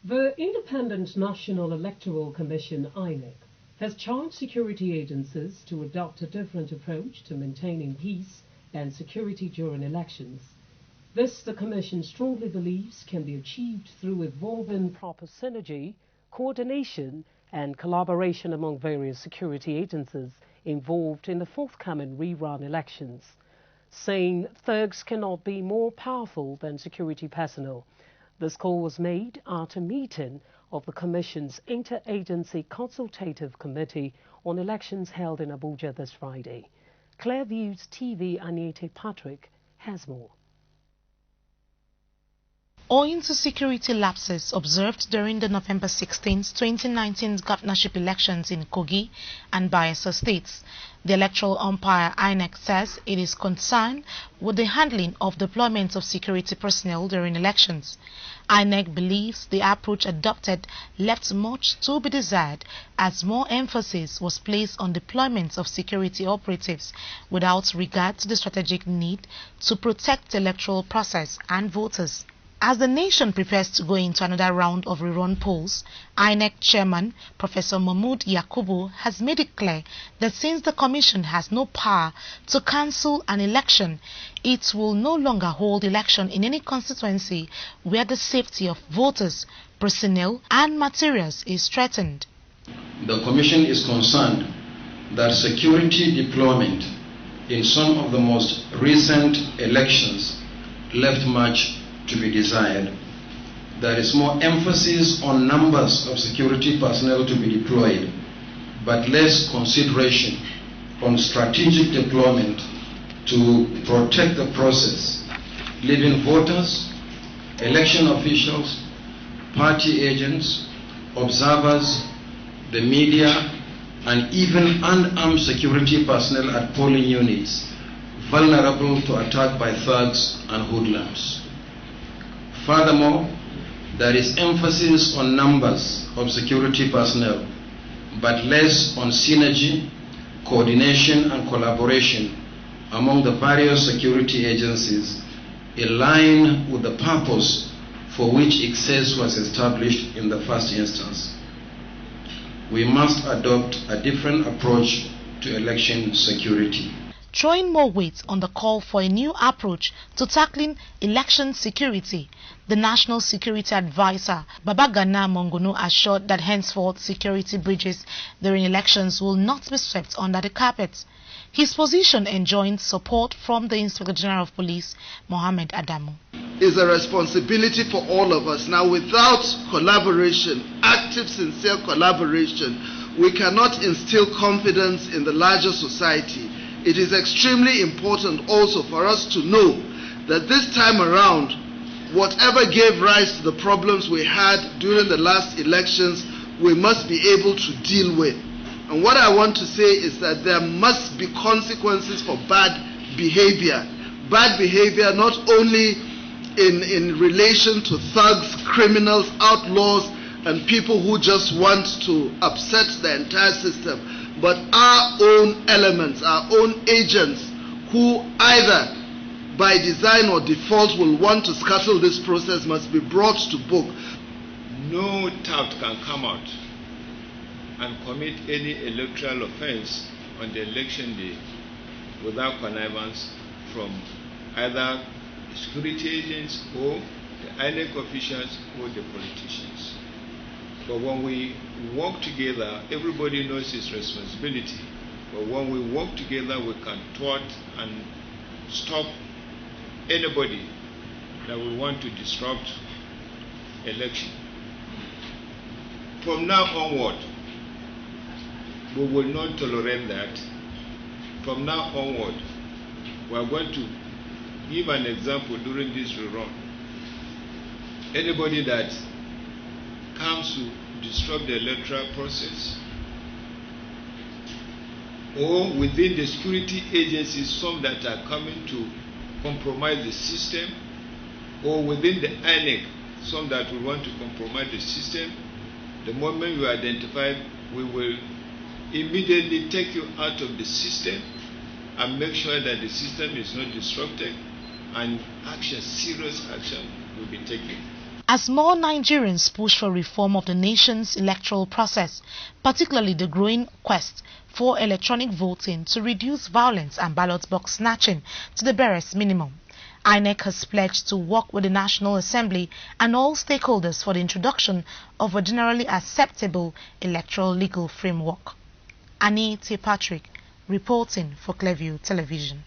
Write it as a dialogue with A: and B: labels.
A: The Independent National Electoral Commission (Inec) has charged security agencies to adopt a different approach to maintaining peace and security during elections. This, the Commission strongly believes, can be achieved through evolving proper synergy, coordination and collaboration among various security agencies involved in the forthcoming rerun elections, saying thugs cannot be more powerful than security personnel. This call was made at a meeting of the Commission's Interagency Consultative Committee on Elections held in Abuja this Friday. Clearview's TV Anita Patrick has more.
B: Owing to security lapses observed during the November 16, 2019 governorship elections in Kogi and Bayelsa states, the electoral umpire Inec says it is concerned with the handling of deployments of security personnel during elections. Inec believes the approach adopted left much to be desired, as more emphasis was placed on deployments of security operatives without regard to the strategic need to protect the electoral process and voters. As the nation prepares to go into another round of rerun polls, Inec chairman Professor Mahmood Yakubu has made it clear that since the Commission has no power to cancel an election, it will no longer hold election in any constituency where the safety of voters, personnel and materials is threatened.
C: The Commission is concerned that security deployment in some of the most recent elections left much to be desired. There is more emphasis on numbers of security personnel to be deployed, but less consideration on strategic deployment to protect the process, leaving voters, election officials, party agents, observers, the media, and even unarmed security personnel at polling units vulnerable to attack by thugs and hoodlums. Furthermore, there is emphasis on numbers of security personnel, but less on synergy, coordination and collaboration among the various security agencies in line with the purpose for which excess was established in the first instance. We must adopt a different approach to election security.
B: Throwing more weight on the call for a new approach to tackling election security, the National Security Advisor Babagana Monguno assured that henceforth security breaches during elections will not be swept under the carpet. His position enjoined support from the Inspector General of Police, Mohammed Adamu.
D: It's a responsibility for all of us. Now, without collaboration, active, sincere collaboration, we cannot instill confidence in the larger society. It is extremely important also for us to know that this time around, whatever gave rise to the problems we had during the last elections, we must be able to deal with. And what I want to say is that there must be consequences for bad behavior. Bad behavior not only in relation to thugs, criminals, outlaws, and people who just want to upset the entire system, but our own elements, our own agents who either by design or default will want to scuttle this process must be brought to book.
E: No tout can come out and commit any electoral offense on the election day without connivance from either security agents or the Inec officials or the politicians. But when we work together, everybody knows his responsibility. But when we work together, we can thwart and stop anybody that will want to disrupt election. From now onward, we will not tolerate that. From now onward, we are going to give an example during this rerun. Anybody that comes to disrupt the electoral process, or within the security agencies, some that are coming to compromise the system, or within the Inec, some that will want to compromise the system, the moment you identify, we will immediately take you out of the system and make sure that the system is not disrupted, and action, serious action will be taken.
B: As more Nigerians push for reform of the nation's electoral process, particularly the growing quest for electronic voting to reduce violence and ballot box snatching to the barest minimum, Inec has pledged to work with the National Assembly and all stakeholders for the introduction of a generally acceptable electoral legal framework. Annie T. Patrick, reporting for Clearview Television.